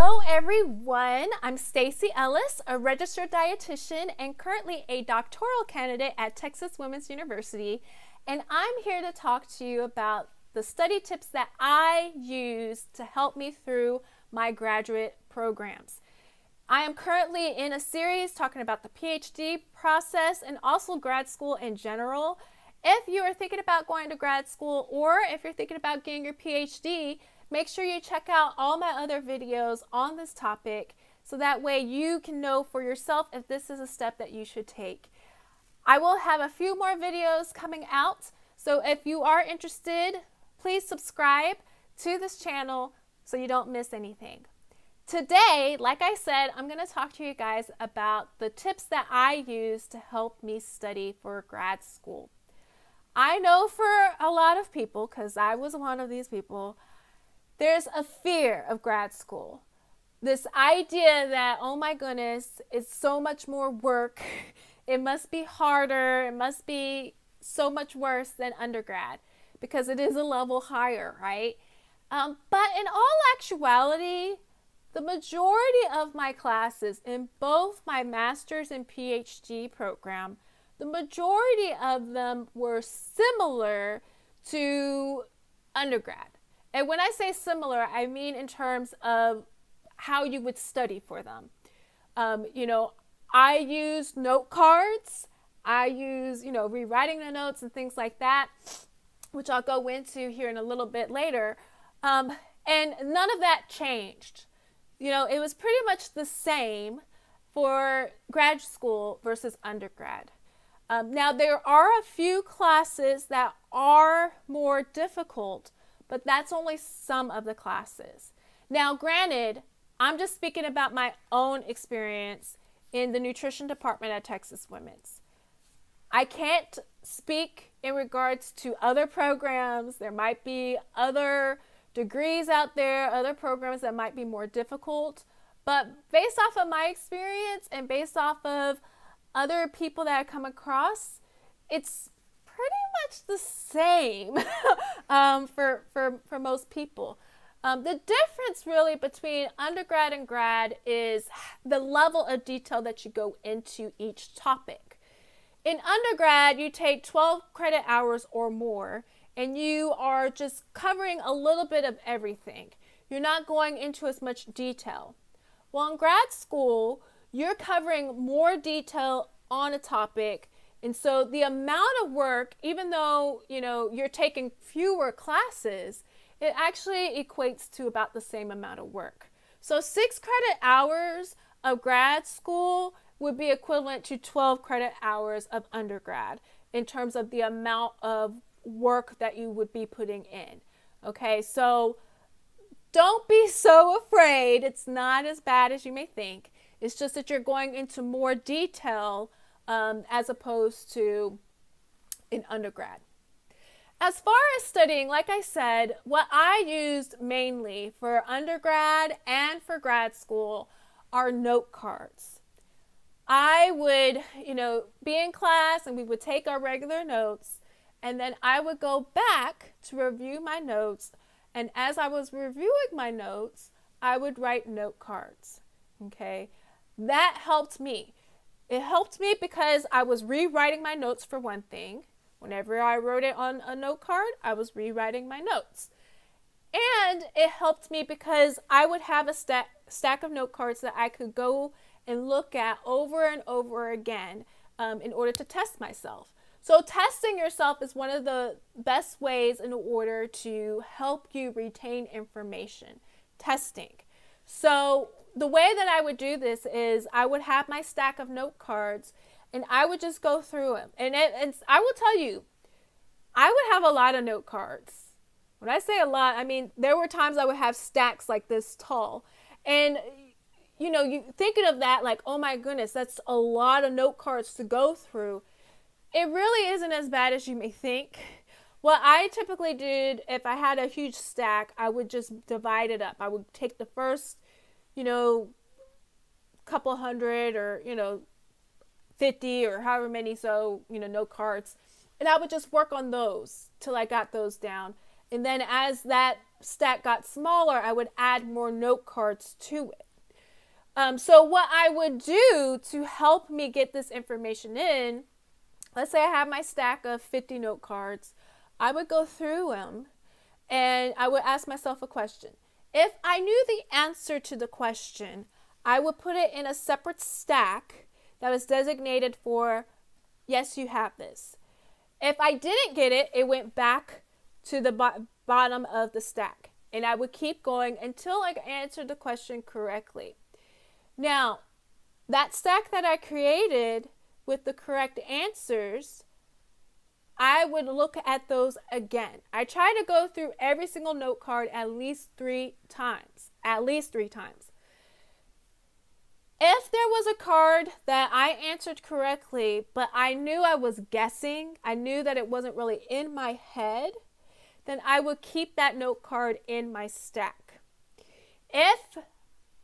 Hello everyone, I'm Stacy Ellis, a registered dietitian and currently a doctoral candidate at Texas Women's University, and I'm here to talk to you about the study tips that I use to help me through my graduate programs. I am currently in a series talking about the PhD process and also grad school in general. If you are thinking about going to grad school or if you're thinking about getting your PhD, make sure you check out all my other videos on this topic so that way you can know for yourself if this is a step that you should take. I will have a few more videos coming out, so if you are interested, please subscribe to this channel so you don't miss anything. Today, like I said, I'm going to talk to you guys about the tips that I use to help me study for grad school. I know for a lot of people, because I was one of these people, there's a fear of grad school. This idea that, oh my goodness, it's so much more work. It must be harder. It must be so much worse than undergrad because it is a level higher, right? But in all actuality, the majority of my classes in both my master's and PhD program, the majority of them were similar to undergrad. And when I say similar, I mean in terms of how you would study for them. I use note cards. I use, rewriting the notes and things like that, which I'll go into here in a little bit later. And none of that changed. It was pretty much the same for grad school versus undergrad. Now, there are a few classes that are more difficult, but that's only some of the classes. Now, granted, I'm just speaking about my own experience in the nutrition department at Texas Women's. I can't speak in regards to other programs. There might be other degrees out there, other programs that might be more difficult, but based off of my experience and based off of other people that I come across, it's pretty much the same for most people. The difference really between undergrad and grad is the level of detail that you go into each topic. In undergrad, you take 12 credit hours or more, and you are just covering a little bit of everything. You're not going into as much detail. Well, in grad school, you're covering more detail on a topic. And so the amount of work, even though, you're taking fewer classes, it actually equates to about the same amount of work. So 6 credit hours of grad school would be equivalent to 12 credit hours of undergrad in terms of the amount of work that you would be putting in. Okay, so don't be so afraid. It's not as bad as you may think. It's just that you're going into more detail as opposed to in undergrad. As far as studying, like I said, what I used mainly for undergrad and for grad school are note cards. I would, be in class and we would take our regular notes, and then I would go back to review my notes. And as I was reviewing my notes, I would write note cards. Okay, that helped me. It helped me because I was rewriting my notes for one thing. Whenever I wrote it on a note card, I was rewriting my notes. And it helped me because I would have a stack of note cards that I could go and look at over and over again in order to test myself. So testing yourself is one of the best ways in order to help you retain information. Testing. So the way that I would do this is I would have my stack of note cards and I would just go through them. And I will tell you, I would have a lot of note cards. When I say a lot, I mean, there were times I would have stacks like this tall. And, you thinking of that like, oh my goodness, that's a lot of note cards to go through. It really isn't as bad as you may think. What I typically did, if I had a huge stack, I would just divide it up. I would take the first, couple hundred or, 50 or however many, note cards. And I would just work on those till I got those down. And then as that stack got smaller, I would add more note cards to it. So what I would do to help me get this information in, let's say I have my stack of 50 note cards, I would go through them and I would ask myself a question. If I knew the answer to the question, I would put it in a separate stack that was designated for, yes, you have this. If I didn't get it, it went back to the bottom of the stack. And I would keep going until I answered the question correctly. Now, that stack that I created with the correct answers, I would look at those again. I try to go through every single note card at least 3 times. At least 3 times. If there was a card that I answered correctly, but I knew I was guessing, I knew that it wasn't really in my head, then I would keep that note card in my stack. If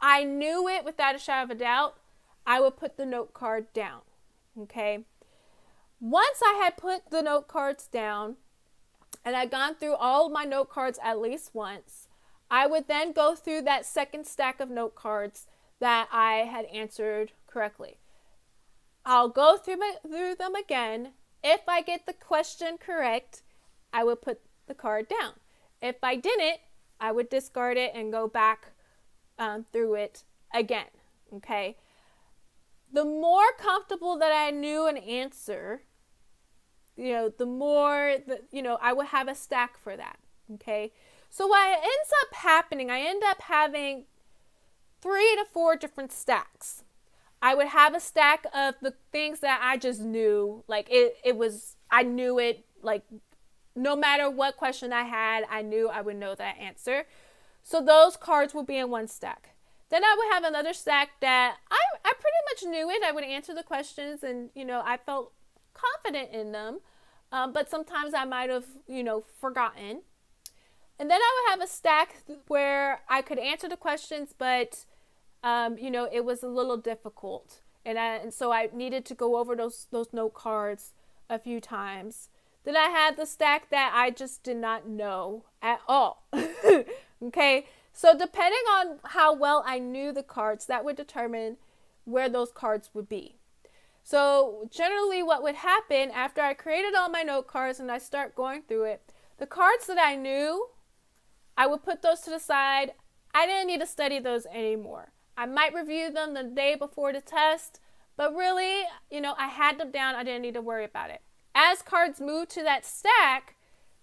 I knew it without a shadow of a doubt, I would put the note card down, okay? Once I had put the note cards down and I'd gone through all of my note cards at least once, I would then go through that second stack of note cards that I had answered correctly. I'll go through them again. If I get the question correct, I would put the card down. If I didn't, I would discard it and go back through it again, okay? The more comfortable that I knew an answer, the more, I would have a stack for that, okay? So what ends up happening, I end up having 3 to 4 different stacks. I would have a stack of the things that I just knew, like I knew it, like no matter what question I had, I knew I would know that answer. So those cards would be in one stack. Then I would have another stack that I pretty much knew it. I would answer the questions and, I felt confident in them. But sometimes I might have, forgotten. And then I would have a stack where I could answer the questions, but, it was a little difficult. And so I needed to go over those note cards a few times. Then I had the stack that I just did not know at all. Okay, so depending on how well I knew the cards, that would determine where those cards would be. So generally what would happen after I created all my note cards and I start going through it, the cards that I knew, I would put those to the side. I didn't need to study those anymore. I might review them the day before the test, but really, I had them down. I didn't need to worry about it. As cards move to that stack,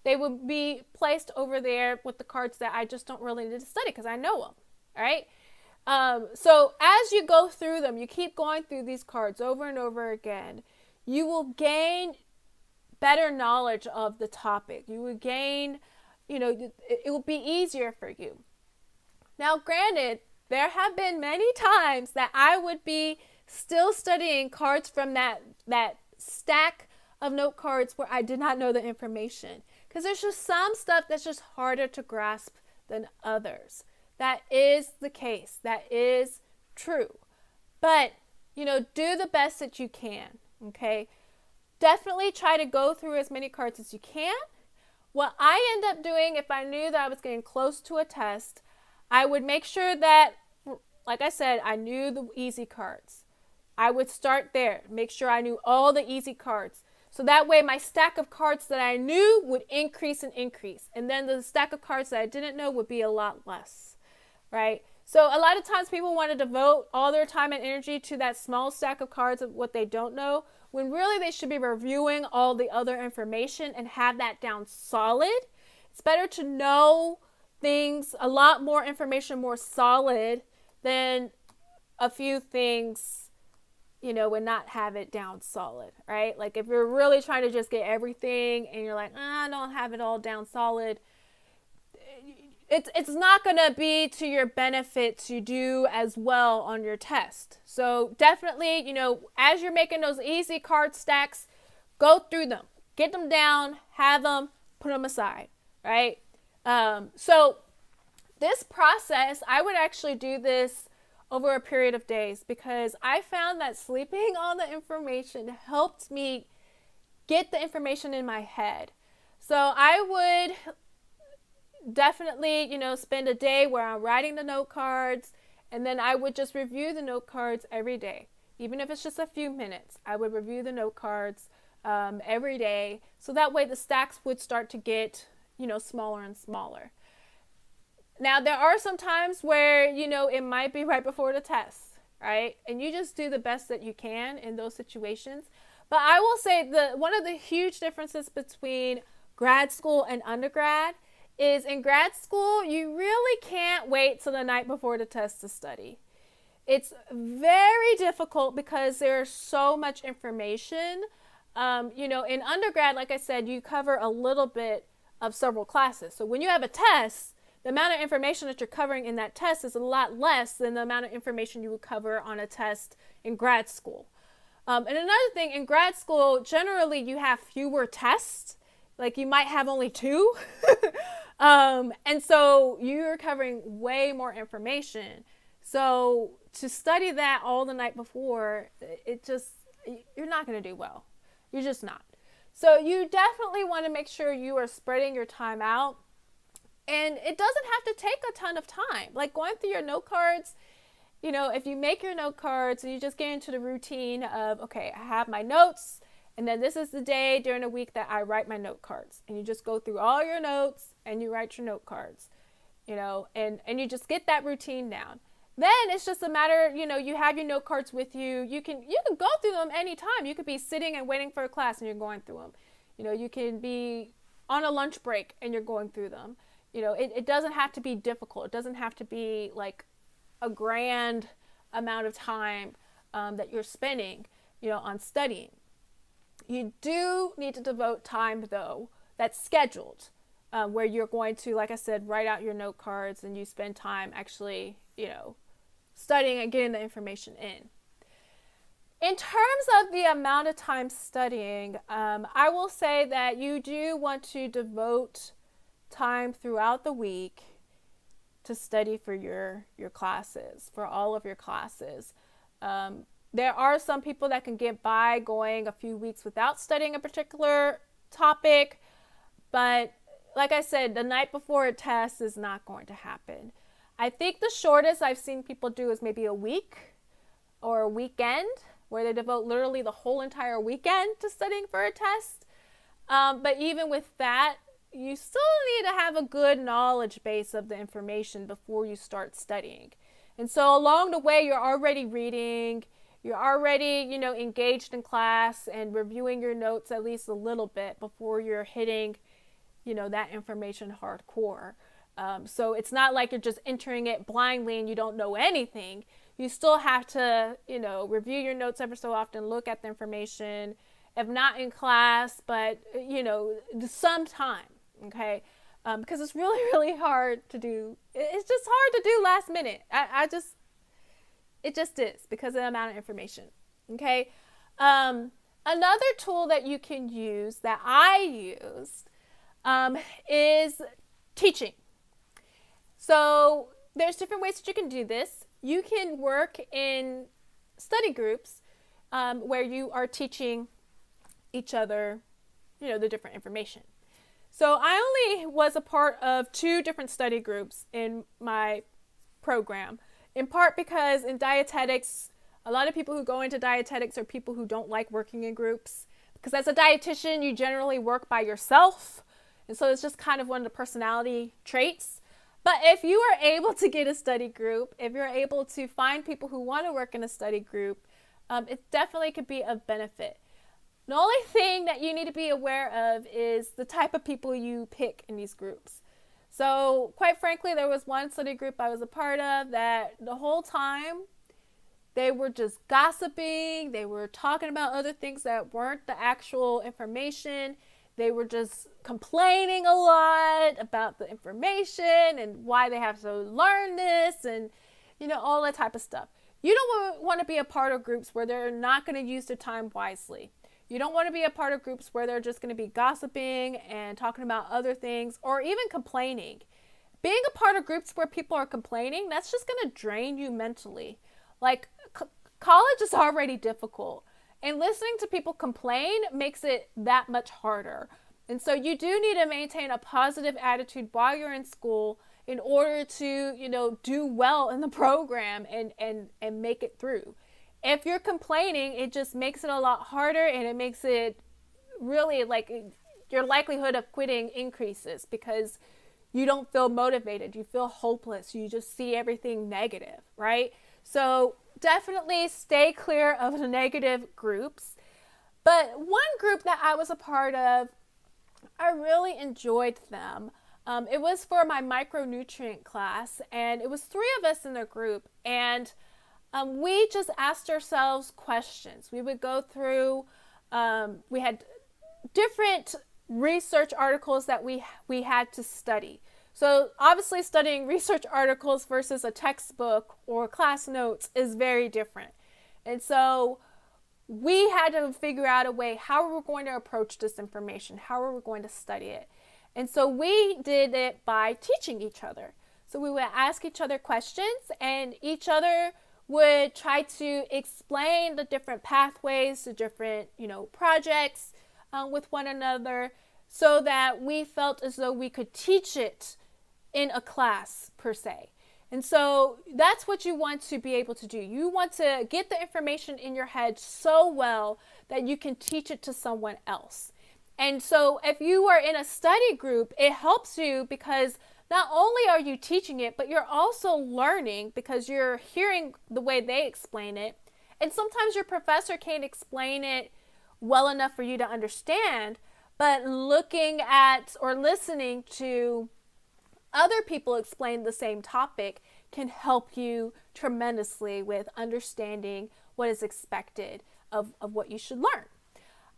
they would be placed over there with the cards that I just don't really need to study because I know them, all right? So as you go through them, you keep going through these cards over and over again, you will gain better knowledge of the topic. You will gain, it will be easier for you. Now, granted, there have been many times that I would be still studying cards from that stack of note cards where I did not know the information. Because there's just some stuff that's just harder to grasp than others. That is the case. That is true. But, do the best that you can, okay? Definitely try to go through as many cards as you can. What I end up doing, if I knew that I was getting close to a test, I would make sure that, like I said, I knew the easy cards. I would start there. Make sure I knew all the easy cards. So that way my stack of cards that I knew would increase and increase. And then the stack of cards that I didn't know would be a lot less, right? So a lot of times people want to devote all their time and energy to that small stack of cards of what they don't know, when really they should be reviewing all the other information and have that down solid. It's better to know things, a lot more information, more solid than a few things, and not have it down solid, right? Like if you're really trying to just get everything and you're like, I don't have it all down solid, it's not going to be to your benefit to do as well on your test. So definitely, as you're making those easy card stacks, go through them, get them down, have them, put them aside, right? So this process, I would actually do this over a period of days because I found that sleeping on the information helped me get the information in my head. So I would definitely, you know, spend a day where I'm writing the note cards, and then I would just review the note cards every day. Even if it's just a few minutes, I would review the note cards every day. So that way the stacks would start to get, you know, smaller and smaller. Now, there are some times where, you know, it might be right before the test, right? And you just do the best that you can in those situations. But I will say one of the huge differences between grad school and undergrad is in grad school, you really can't wait till the night before the test to study. It's very difficult because there's so much information. You know, in undergrad, like I said, you cover a little bit of several classes. So when you have a test, the amount of information that you're covering in that test is a lot less than the amount of information you would cover on a test in grad school. And another thing, in grad school, generally you have fewer tests. Like you might have only 2. And so you're covering way more information. So to study that all the night before, you're not going to do well. You're just not. So you definitely want to make sure you are spreading your time out. And it doesn't have to take a ton of time. Like going through your note cards, you know, if you make your note cards and you just get into the routine of, okay, I have my notes, and then this is the day during the week that I write my note cards. And you just go through all your notes and you write your note cards, you know, and you just get that routine down. Then it's just a matter, you know, you have your note cards with you. You can go through them anytime. You could be sitting and waiting for a class and you're going through them. You know, you can be on a lunch break and you're going through them. You know, it doesn't have to be difficult. It doesn't have to be like a grand amount of time that you're spending, you know, on studying. You do need to devote time, though, that's scheduled, where you're going to, like I said, write out your note cards and you spend time actually, you know, studying and getting the information in. In terms of the amount of time studying, I will say that you do want to devote time throughout the week to study for your classes, for all of your classes. There are some people that can get by going a few weeks without studying a particular topic, but like I said, the night before a test is not going to happen. I think the shortest I've seen people do is maybe a week or a weekend, where they devote literally the whole entire weekend to studying for a test. But even with that, you still need to have a good knowledge base of the information before you start studying. And so along the way, you're already reading, you're already, you know, engaged in class and reviewing your notes at least a little bit before you're hitting, you know, that information hardcore. So it's not like you're just entering it blindly and you don't know anything. You still have to, you know, review your notes every so often, look at the information, if not in class, but, you know, sometime. Okay, because it's really, really hard to do. It's just hard to do last minute. It just is because of the amount of information. Okay, another tool that you can use that I used is teaching. So there's different ways that you can do this. You can work in study groups where you are teaching each other, you know, the different information. So I only was a part of 2 different study groups in my program, in part because in dietetics, a lot of people who go into dietetics are people who don't like working in groups, because as a dietitian, you generally work by yourself. And so it's just kind of one of the personality traits. But if you are able to get a study group, if you're able to find people who want to work in a study group, it definitely could be of benefit. The only thing that you need to be aware of is the type of people you pick in these groups. So quite frankly, there was one study group I was a part of that the whole time they were just gossiping. They were talking about other things that weren't the actual information. They were just complaining a lot about the information and why they have to learn this and, you know, all that type of stuff. You don't want to be a part of groups where they're not going to use their time wisely. You don't want to be a part of groups where they're just going to be gossiping and talking about other things or even complaining. Being a part of groups where people are complaining, that's just going to drain you mentally. Like, college is already difficult, and listening to people complain makes it that much harder. And so you do need to maintain a positive attitude while you're in school in order to, do well in the program and make it through. If you're complaining, it just makes it a lot harder, and it makes it really like your likelihood of quitting increases because you don't feel motivated. You feel hopeless. You just see everything negative, right? So definitely stay clear of the negative groups. But one group that I was a part of, I really enjoyed them. It was for my micronutrient class, and it was 3 of us in the group, and we just asked ourselves questions. We would go through, we had different research articles that we had to study. So obviously studying research articles versus a textbook or class notes is very different. And so we had to figure out a way how we were going to approach this information, how we were going to study it. And so we did it by teaching each other. So we would ask each other questions, and each other would try to explain the different pathways, the different, projects with one another, so that we felt as though we could teach it in a class per se. And so that's what you want to be able to do. You want to get the information in your head so well that you can teach it to someone else. And so if you are in a study group, it helps you because not only are you teaching it, but you're also learning because you're hearing the way they explain it. And sometimes your professor can't explain it well enough for you to understand, but looking at or listening to other people explain the same topic can help you tremendously with understanding what is expected of what you should learn.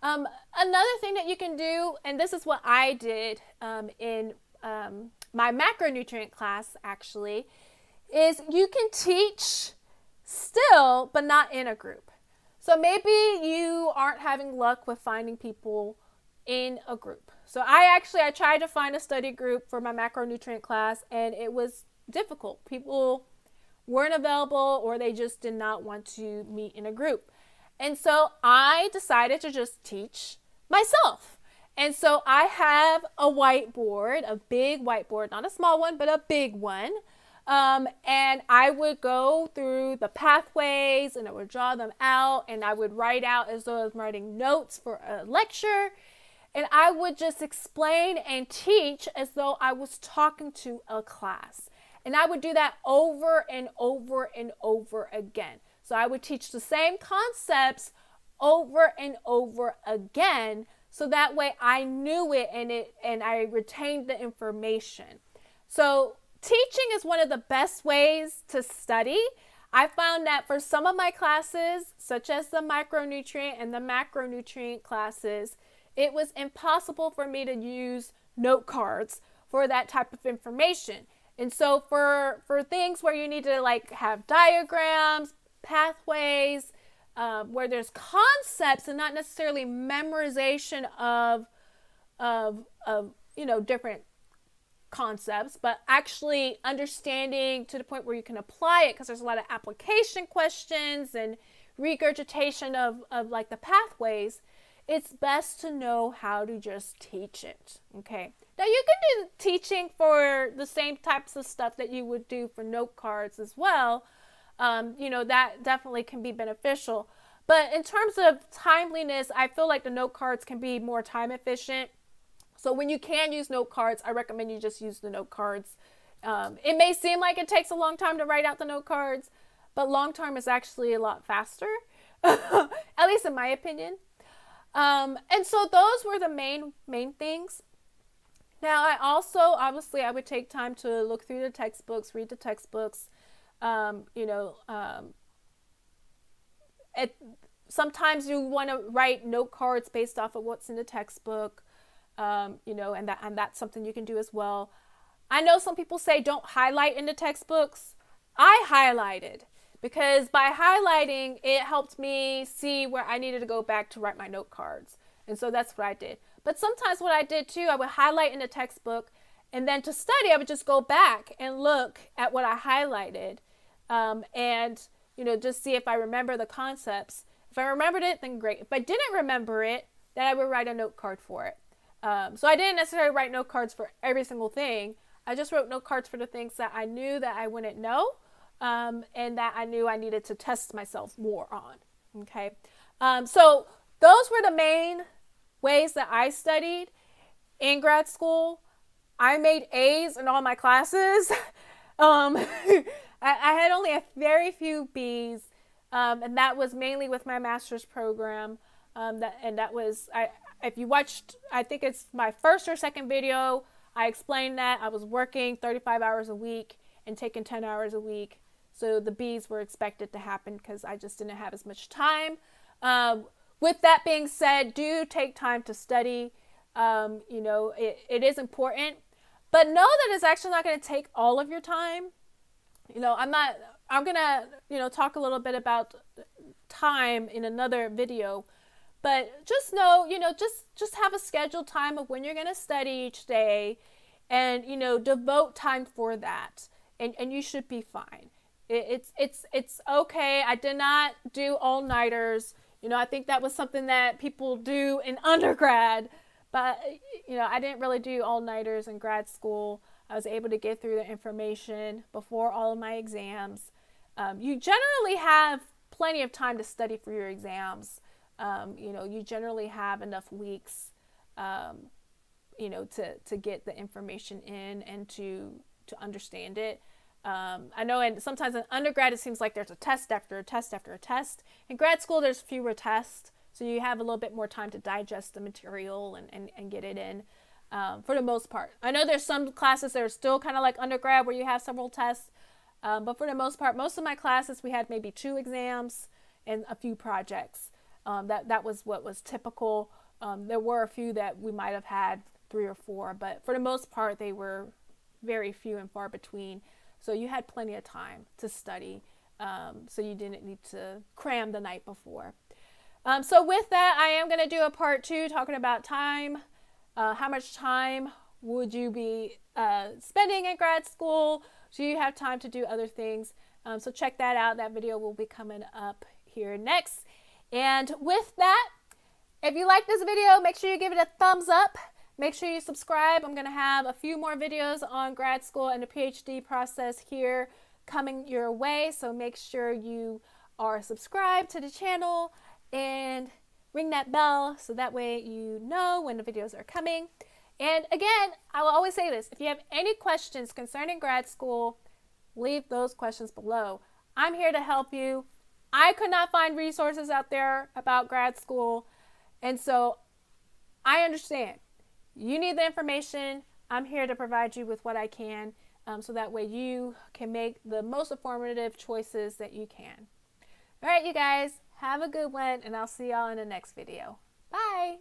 Another thing that you can do, and this is what I did in my macronutrient class actually, is you can teach still, but not in a group. So maybe you aren't having luck with finding people in a group. So I tried to find a study group for my macronutrient class, and it was difficult. People weren't available, or they just did not want to meet in a group. And so I decided to just teach myself. And so I have a whiteboard, a big whiteboard, not a small one, but a big one. And I would go through the pathways, and I would draw them out, and I would write out as though I was writing notes for a lecture. And I would just explain and teach as though I was talking to a class. And I would do that over and over and over again. So I would teach the same concepts over and over again, so that way I knew it and I retained the information. So teaching is one of the best ways to study. I found that for some of my classes, such as the micronutrient and the macronutrient classes, it was impossible for me to use note cards for that type of information. And so for things where you need to have diagrams, pathways, where there's concepts and not necessarily memorization of different concepts, but actually understanding to the point where you can apply it, because there's a lot of application questions and regurgitation of the pathways. It's best to know how to just teach it, okay? Now, you can do teaching for the same types of stuff that you would do for note cards as well. That definitely can be beneficial. But in terms of timeliness, I feel like the note cards can be more time efficient. So when you can use note cards, I recommend you just use the note cards. It may seem like it takes a long time to write out the note cards, but long term is actually a lot faster, at least in my opinion. And so those were the main things. Now, I also, obviously, I would take time to look through the textbooks, read the textbooks. Sometimes you want to write note cards based off of what's in the textbook, and that's something you can do as well. I know some people say don't highlight in the textbooks. I highlighted because by highlighting, it helped me see where I needed to go back to write my note cards. And so that's what I did. But sometimes what I did too, I would highlight in the textbook, and then to study, I would just go back and look at what I highlighted, and just see if I remember the concepts. If I remembered it, then great. If I didn't remember it, then I would write a note card for it. So I didn't necessarily write note cards for every single thing. I just wrote note cards for the things that I knew that I wouldn't know, and that I knew I needed to test myself more on. Okay. So those were the main ways that I studied in grad school. I made A's in all my classes. I had only a very few B's, and that was mainly with my master's program. That was, if you watched, I think it's my first or second video, I explained that I was working 35 hours a week and taking 10 hours a week. So the B's were expected to happen because I just didn't have as much time. With that being said, do take time to study. You know, it is important, but know that it's actually not going to take all of your time. You know, I'm going to, you know, talk a little bit about time in another video, but just know, you know, just have a scheduled time of when you're going to study each day and, you know, devote time for that. And you should be fine. It's okay. I did not do all-nighters. You know, I think that was something that people do in undergrad, but, you know, I didn't really do all-nighters in grad school. I was able to get through the information before all of my exams. You generally have plenty of time to study for your exams. You know, you generally have enough weeks, you know, to get the information in and to understand it. I know, and sometimes in undergrad, it seems like there's a test after a test after a test. In grad school, there's fewer tests, so you have a little bit more time to digest the material and get it in, for the most part. I know there's some classes that are still kind of like undergrad where you have several tests, but for the most part, most of my classes, we had maybe 2 exams and a few projects. That was what was typical. There were a few that we might have had 3 or 4, but for the most part, they were very few and far between. So you had plenty of time to study, so you didn't need to cram the night before. So with that, I am going to do a part 2 talking about time. How much time would you be spending in grad school? Do you have time to do other things? So check that out. That video will be coming up here next. And with that, if you like this video, make sure you give it a thumbs up. Make sure you subscribe. I'm going to have a few more videos on grad school and the PhD process here coming your way. So make sure you are subscribed to the channel and ring that bell so that way you know when the videos are coming. And again, I will always say this. If you have any questions concerning grad school, leave those questions below. I'm here to help you. I could not find resources out there about grad school. And so I understand. You need the information. I'm here to provide you with what I can, so that way you can make the most informative choices that you can. All right, you guys, have a good one, and I'll see y'all in the next video. Bye.